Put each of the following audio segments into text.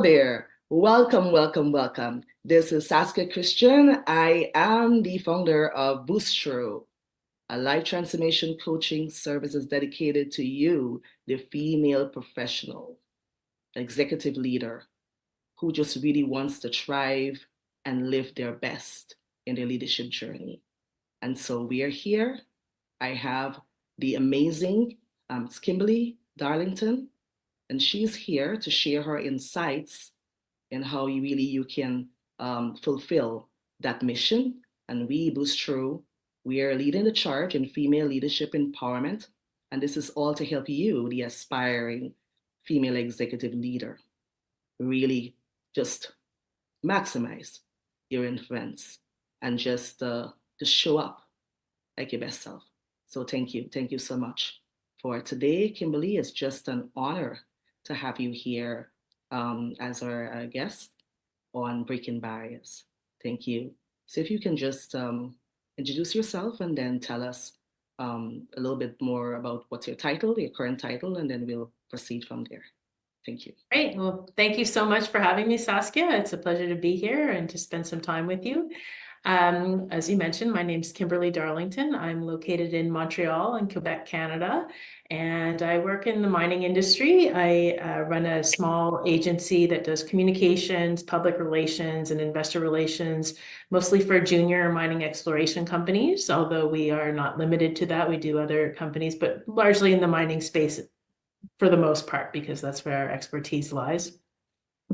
Hello there. Welcome, welcome, welcome. This is Saskia Christian. I am the founder of Boostro, a life transformation coaching services dedicated to you, the female professional, executive leader who just really wants to thrive and live their best in their leadership journey. And so we are here. I have the amazing Kimberly Darlington, and she's here to share her insights and how you can fulfill that mission. And we, Boost Through, we are leading the charge in female leadership empowerment. And this is all to help you, the aspiring female executive leader, really just maximize your influence and just to show up like your best self. So thank you. Thank you so much for today, Kimberly. It's just an honor to have you here as our guest on Breaking Barriers. Thank you. So if you can just introduce yourself and then tell us a little bit more about what's your title, your current title, and then we'll proceed from there. Thank you. Great. Well, thank you so much for having me, Saskia. It's a pleasure to be here and to spend some time with you. As you mentioned, my name is Kimberly Darlington. I'm located in Montreal in Quebec, Canada, and I work in the mining industry. I run a small agency that does communications, public relations, and investor relations, mostly for junior mining exploration companies, although we are not limited to that. We do other companies, but largely in the mining space for the most part, because that's where our expertise lies.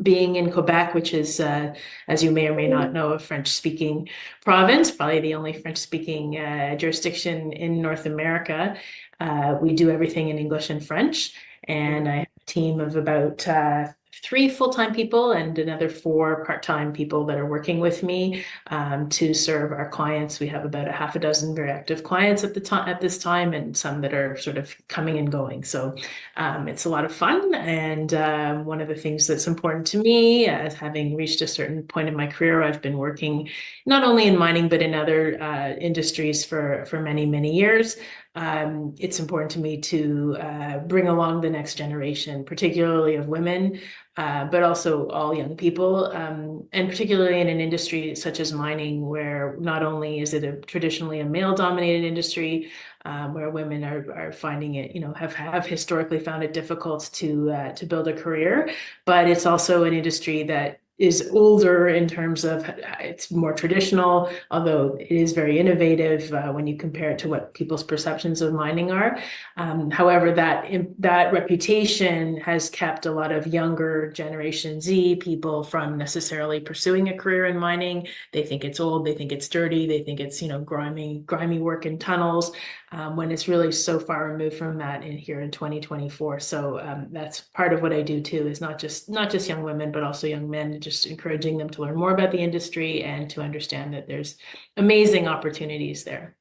Being in Quebec, which is, as you may or may not know, a French-speaking province, probably the only French-speaking jurisdiction in North America, we do everything in English and French. And I have a team of about 3 full-time people and another 4 part-time people that are working with me to serve our clients. We have about a half a dozen very active clients at this time, and some that are sort of coming and going. So it's a lot of fun. And one of the things that's important to me, as having reached a certain point in my career, I've been working not only in mining, but in other industries for many, many years. It's important to me to bring along the next generation, particularly of women, but also all young people, and particularly in an industry such as mining, where not only is it traditionally a male-dominated industry, where women are finding it, have historically found it difficult to build a career, but it's also an industry that is older in terms of it's more traditional, although it is very innovative when you compare it to what people's perceptions of mining are. However, that reputation has kept a lot of younger Generation Z people from necessarily pursuing a career in mining. They think it's old, they think it's dirty, they think it's grimy work in tunnels, when it's really so far removed from that here in 2024. So that's part of what I do too, is not just young women, but also young men, just encouraging them to learn more about the industry and to understand that there's amazing opportunities there.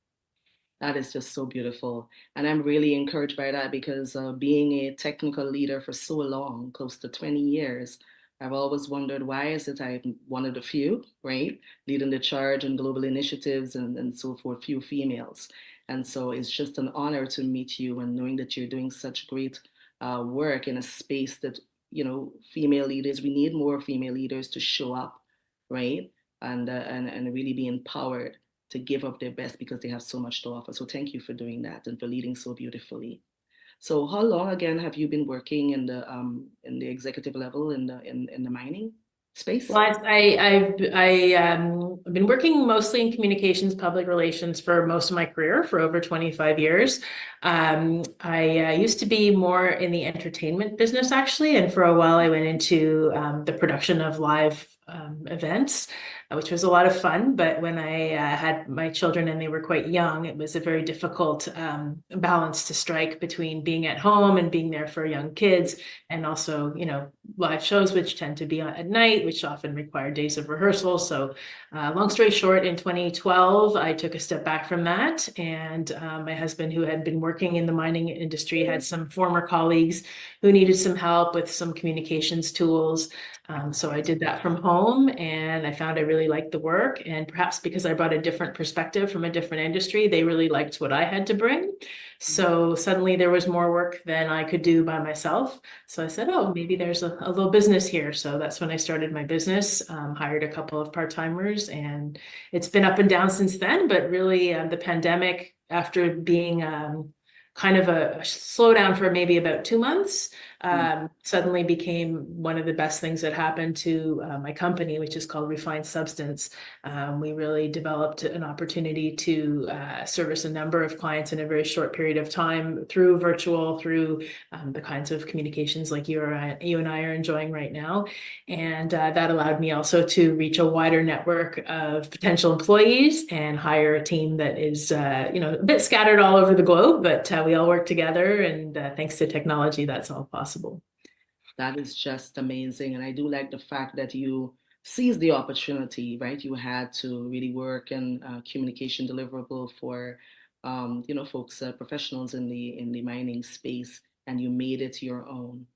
That is just so beautiful. And I'm really encouraged by that because being a technical leader for so long, close to 20 years, I've always wondered why is it I'm one of the few, right? Leading the charge in global initiatives and so forth, few females. And so it's just an honor to meet you and knowing that you're doing such great work in a space that, female leaders, we need more female leaders to show up, right? And really be empowered to give up their best because they have so much to offer. So thank you for doing that and for leading so beautifully. So how long again have you been working in the executive level in the mining space? Well, I've been working mostly in communications, public relations for most of my career, for over 25 years. I used to be more in the entertainment business, actually, and for a while I went into the production of live events, which was a lot of fun. But when I had my children and they were quite young, it was a very difficult balance to strike between being at home and being there for young kids, and also, live shows, which tend to be at night, which often require days of rehearsal. So long story short, in 2012, I took a step back from that. And my husband, who had been working in the mining industry, had some former colleagues who needed some help with some communications tools. So I did that from home. home, and I found I really liked the work. And perhaps because I brought a different perspective from a different industry, they really liked what I had to bring. So suddenly there was more work than I could do by myself. So I said, oh, maybe there's a little business here. So that's when I started my business, hired a couple of part-timers, and it's been up and down since then. But really, the pandemic, after being kind of a slowdown for maybe about 2 months, suddenly became one of the best things that happened to my company, which is called Refined Substance. We really developed an opportunity to service a number of clients in a very short period of time through virtual, through the kinds of communications like you and I are enjoying right now. And that allowed me also to reach a wider network of potential employees and hire a team that is, a bit scattered all over the globe, but we all work together. And thanks to technology, that's all possible. That is just amazing. And I do like the fact that you seized the opportunity, right? You had to really work in communication deliverable for, folks, professionals in the mining space, and you made it your own.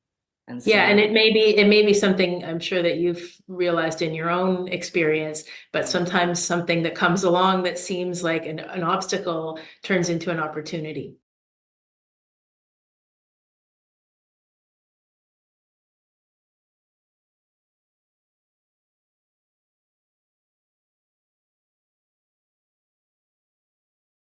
And Yeah, and so, it may be something I'm sure that you've realized in your own experience, but sometimes something that comes along that seems like an obstacle turns into an opportunity.